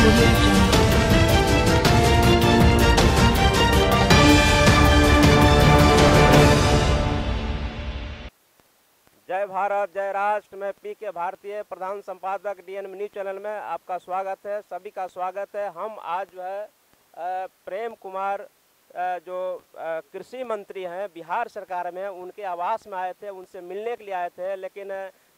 Audio Jungle. जय भारत जय राष्ट्र। मैं पी के भारतीय प्रधान संपादक डीएन न्यूज चैनल में आपका स्वागत है, सभी का स्वागत है। हम आज जो है प्रेम कुमार जो कृषि मंत्री हैं बिहार सरकार में, उनके आवास में आए थे, उनसे मिलने के लिए आए थे, लेकिन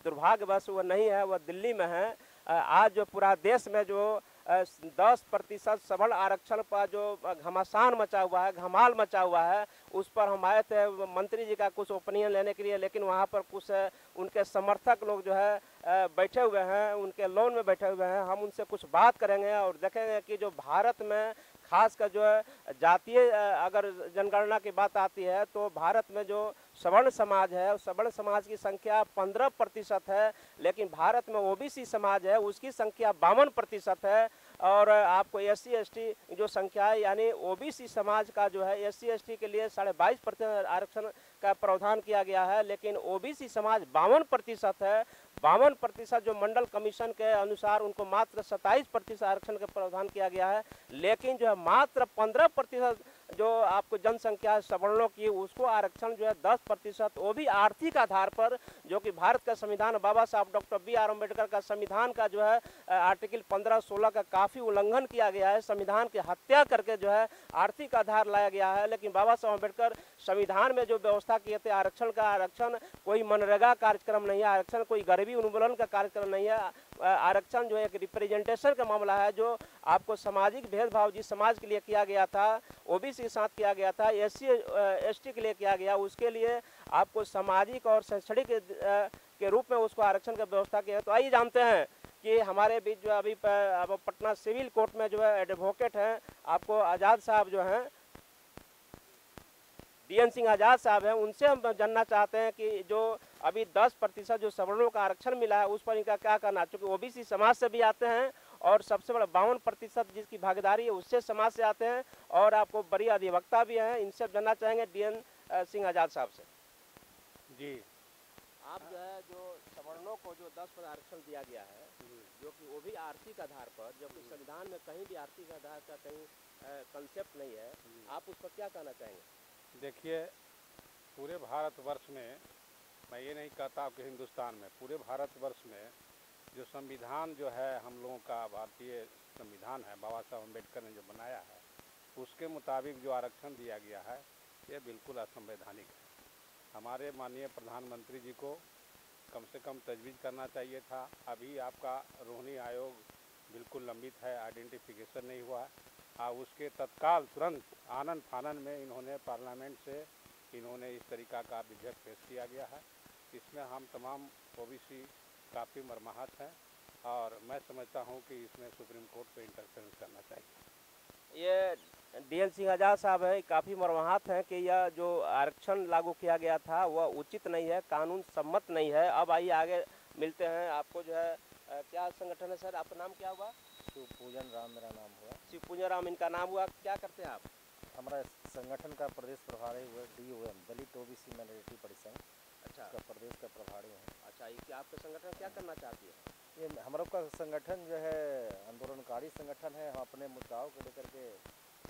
दुर्भाग्यवश वो नहीं है, वह दिल्ली में है। आज जो पूरा देश में जो 10% सवर्ण आरक्षण पर जो घमासान मचा हुआ है, धमाल मचा हुआ है, उस पर हम आए थे मंत्री जी का कुछ ओपिनियन लेने के लिए। लेकिन वहाँ पर कुछ उनके समर्थक लोग जो है बैठे हुए हैं, उनके लॉन में बैठे हुए हैं। हम उनसे कुछ बात करेंगे और देखेंगे कि जो भारत में खासकर जो है जातीय अगर जनगणना की बात आती है तो भारत में जो सवर्ण समाज है, उस सवर्ण समाज की संख्या 15% है, लेकिन भारत में ओबीसी समाज है उसकी संख्या 52% है। और आपको SC ST जो संख्या है, यानी ओबीसी समाज का जो है SC ST के लिए 22.5% आरक्षण का प्रावधान किया गया है, लेकिन ओबीसी समाज 52% है। 52% जो मंडल कमीशन के अनुसार उनको मात्र 27% आरक्षण का प्रावधान किया गया है, लेकिन जो है मात्र 15% जो आपको जनसंख्या है सवर्णों की, उसको आरक्षण जो है 10%, वो भी आर्थिक आधार पर, जो कि भारत का संविधान बाबा साहब डॉक्टर BR अम्बेडकर का संविधान का जो है आर्टिकल 15-16 का काफ़ी उल्लंघन किया गया है। संविधान की हत्या करके जो है आर्थिक आधार लाया गया है। लेकिन बाबा साहब अम्बेडकर संविधान में जो व्यवस्था किए थे आरक्षण का, आरक्षण कोई मनरेगा कार्यक्रम नहीं है, आरक्षण कोई गरीबी उन्मूलन का कार्यक्रम नहीं है। आरक्षण जो एक रिप्रेजेंटेशन का मामला है, जो आपको सामाजिक भेदभाव जिस समाज के लिए किया गया था, ओबीसी के साथ किया गया था, SC ST के लिए किया गया, उसके लिए आपको सामाजिक और शैक्षणिक के रूप में उसको आरक्षण का व्यवस्था किया। तो आइए जानते हैं कि हमारे बीच जो अभी पटना सिविल कोर्ट में जो है एडवोकेट हैं, आपको आज़ाद साहब जो हैं, DN सिंह आज़ाद साहब हैं, उनसे हम जानना चाहते हैं कि जो अभी 10% जो सवर्णों का आरक्षण मिला है उस पर इनका क्या कहना है। चूँकि ओबीसी समाज से भी आते हैं और सबसे बड़ा 52% जिसकी भागीदारी है उससे समाज से आते हैं, और आपको बड़ी अधिवक्ता भी हैं। इनसे जानना चाहेंगे DN सिंह आज़ाद साहब से। जी, आप जो है जो सवर्णों को जो 10% आरक्षण दिया गया है, जो कि वो भी आर्थिक आधार पर, जो कि संविधान में कहीं भी आर्थिक आधार का कहीं कंसेप्ट नहीं है, आप उस पर क्या कहना चाहेंगे? देखिए, पूरे भारतवर्ष में, मैं ये नहीं कहता कि हिंदुस्तान में, पूरे भारतवर्ष में जो संविधान जो है हम लोगों का भारतीय संविधान है, बाबा साहब अम्बेडकर ने जो बनाया है, उसके मुताबिक जो आरक्षण दिया गया है ये बिल्कुल असंवैधानिक है। हमारे माननीय प्रधानमंत्री जी को कम से कम तजवीज़ करना चाहिए था। अभी आपका रोहिणी आयोग बिल्कुल लंबित है, आइडेंटिफिकेशन नहीं हुआ है। उसके तत्काल तुरंत आनन फानन में इन्होंने पार्लियामेंट से इन्होंने इस तरीक़ा का विधेयक पेश किया गया है। इसमें हम तमाम ओबीसी काफ़ी मर्माहत हैं और मैं समझता हूं कि इसमें सुप्रीम कोर्ट को इंटरफेरेंस करना चाहिए। ये DN सिंह आज़ाद साहब है, काफ़ी मर्माहत हैं कि यह जो आरक्षण लागू किया गया था वह उचित नहीं है, कानून सम्मत नहीं है। अब आइए आगे मिलते हैं। आपको जो है क्या संगठन है सर, आपका नाम क्या हुआ? शिवपूजन राम मेरा नाम हुआ। शिवपूजन राम इनका नाम हुआ। क्या करते हैं आप? हमारा संगठन का प्रदेश प्रभारी हुआ DOM, दलित ओबीसी माइनॉरिटी परिसंघ, अच्छा, का प्रदेश का प्रभारी हैं। अच्छा, ये आपका संगठन क्या करना चाहती है? ये हम लोग का संगठन जो है आंदोलनकारी संगठन है। हम अपने मुद्दाओं को लेकर के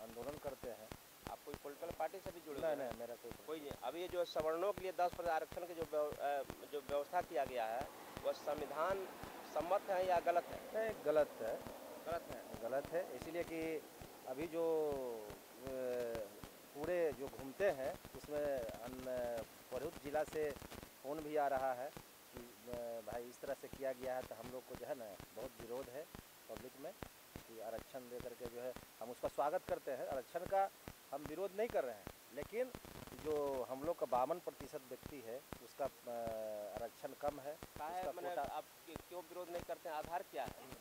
आंदोलन करते हैं। आप कोई पॉलिटिकल पार्टी से भी जुड़े? नहीं, मेरा कोई नहीं। अभी ये जो सवर्णों के लिए 10% आरक्षण की जो व्यवस्था किया गया है वह संविधान सम्मत है या गलत है? नहीं, गलत है। गलत है। इसीलिए कि अभी जो पूरे जो घूमते हैं उसमें भरूच जिला से फ़ोन भी आ रहा है कि भाई इस तरह से किया गया है, तो हम लोग को जो है ना बहुत विरोध है पब्लिक में कि आरक्षण दे करके जो है हम उसका स्वागत करते हैं। आरक्षण का हम विरोध नहीं कर रहे हैं, लेकिन जो हम लोग का 52% व्यक्ति है उसका आरक्षण कम है। मैंने आप क्यों विरोध नहीं करते हैं? आधार क्या है?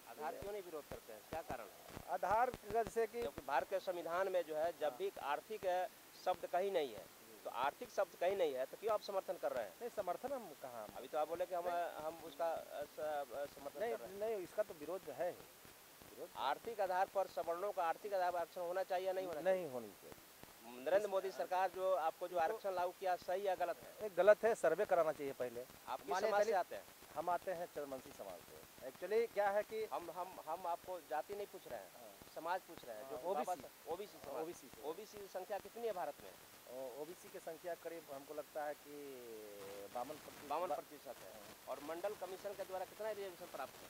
आधार क्यों नहीं विरोध करते हैं? क्या कारण है? आधार जैसे कि क्योंकि भारत के संविधान में जो है जब भी आर्थिक शब्द कहीं नहीं है, तो आर्थिक शब्द कहीं नहीं है तो क्यों आप समर्थन कर रहे हैं? नहीं, समर्थन हम कहाँ, अभी तो आप बोले कि हम उसका समर्थन कर रहे हैं। नहीं, इसका तो विरोध है। आर्थिक आधार पर सवर्णों का आर्थिक आधार पर आरक्षण होना चाहिए, नहीं होना नहीं होनी चाहिए। नरेंद्र मोदी सरकार जो आपको जो आरक्षण लागू किया, सही या गलत है? गलत है, सर्वे कराना चाहिए पहले। आप किस समाज से आते हैं? हम आते हैं चरमंसी समाज से। एक्चुअली क्या है कि हम आपको जाति नहीं पूछ रहे हैं, समाज पूछ रहे हैं। जो ओबीसी ओबीसी संख्या कितनी है भारत में? ओबीसी की संख्या करीब हमको लगता है कि 52% है। और मंडल कमीशन के द्वारा कितना रिजर्वेशन प्राप्त है?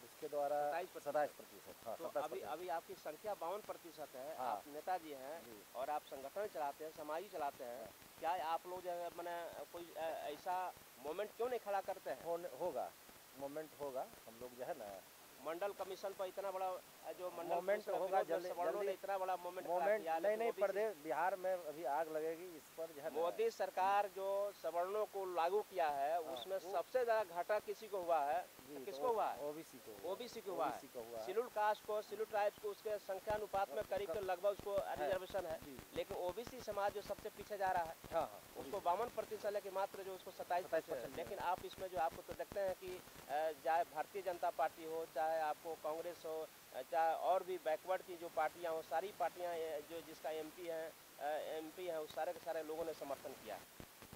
उसके द्वारा 27%। हाँ, तो अभी आपकी संख्या 52% है। हाँ। आप नेताजी हैं और आप संगठन चलाते हैं, समाज चलाते हैं। क्या आप लोग जो है मैंने कोई ऐसा मोमेंट क्यों नहीं खड़ा करते हैं? होगा मोमेंट होगा। हम लोग जो है ना मंडल कमीशन पर इतना बड़ा जो मंडल मोमेंट होगा जल्दी इतना बड़ा मोमेंट नहीं प्रदेश बिहार में अभी आग लगेगी इस पर जो है। मोदी सरकार जो सवर्णों को लागू किया है उसमें सबसे ज्यादा घाटा किसी को हुआ है? किसको हुआ है? ओबीसी को हुआ है। शेड्यूल कास्ट को, शेड्यूल ट्राइब्स को उसके संख्यानुपात में करीब लगभग उसको रिजर्वेशन है। लेकिन ओबीसी समाज जो सबसे पीछे जा रहा है उसको 52% लेकिन मात्र जो उसको 27%। लेकिन आप इसमें जो आपको तो देखते हैं कि चाहे भारतीय जनता पार्टी हो, चाहे आपको कांग्रेस हो, चाहे और भी बैकवर्ड की जो पार्टियां हो, सारी पार्टियां जो जिसका एमपी है उस सारे के सारे लोगों ने समर्थन किया।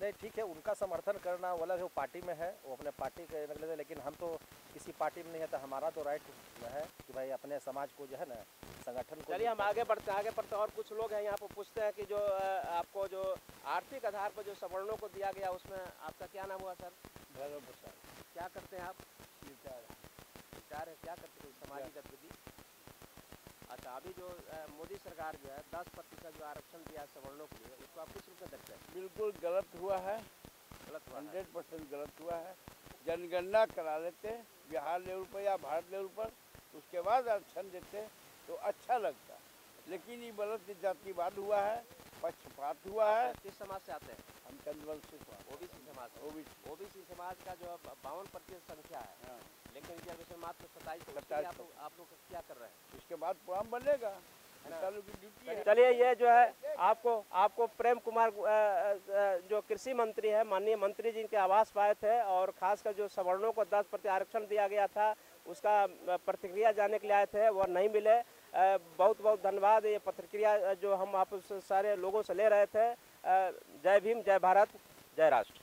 नहीं ठीक है, उनका समर्थन करना वो अलग है, वो पार्टी में है, वो अपने पार्टी के निकले। लेकिन हम तो किसी पार्टी में नहीं है, तो हमारा तो राइट है कि भाई अपने समाज को जो है ना संगठन को। चलिए हम आगे बढ़ते हैं। और कुछ लोग हैं यहाँ पर पूछते हैं कि जो आपको जो आर्थिक आधार पर जो सवर्णों को दिया गया उसमें आपका क्या नाम हुआ सर? क्या करते हैं आप? क्या करते हैं? सामाजिक गतिविधि। अच्छा, अभी जो मोदी सरकार जो है 10% जो आरक्षण दिया है सवर्णों के लिए, उसको आप किस रूप में देखते हैं? बिल्कुल गलत हुआ है, 100% गलत हुआ है। जनगणना करा लेते बिहार लेवल पर या भारत लेवल पर, उसके बाद आरक्षण देते तो अच्छा लगता। लेकिन ये गलत जातिवाद हुआ है, पक्षपात हुआ है। किस समाज से आते हैं? हम चंद्रवंशी ओबीसी समाज। ओबीसी समाज का जो 52% संख्या है, लेकिन रिजर्वेशन मात्र 27%। आप लोग क्या कर रहे हैं? उसके बाद प्रोग्राम बनेगा। चलिए, ये जो है आपको प्रेम कुमार जो कृषि मंत्री है, माननीय मंत्री जी के आवास पाए थे और खासकर जो सवर्णों को 10% आरक्षण दिया गया था उसका प्रतिक्रिया जानने के लिए आए थे, वो नहीं मिले। बहुत बहुत धन्यवाद। ये प्रतिक्रिया जो हम आप सारे लोगों से ले रहे थे। जय भीम, जय भारत, जय राष्ट्र।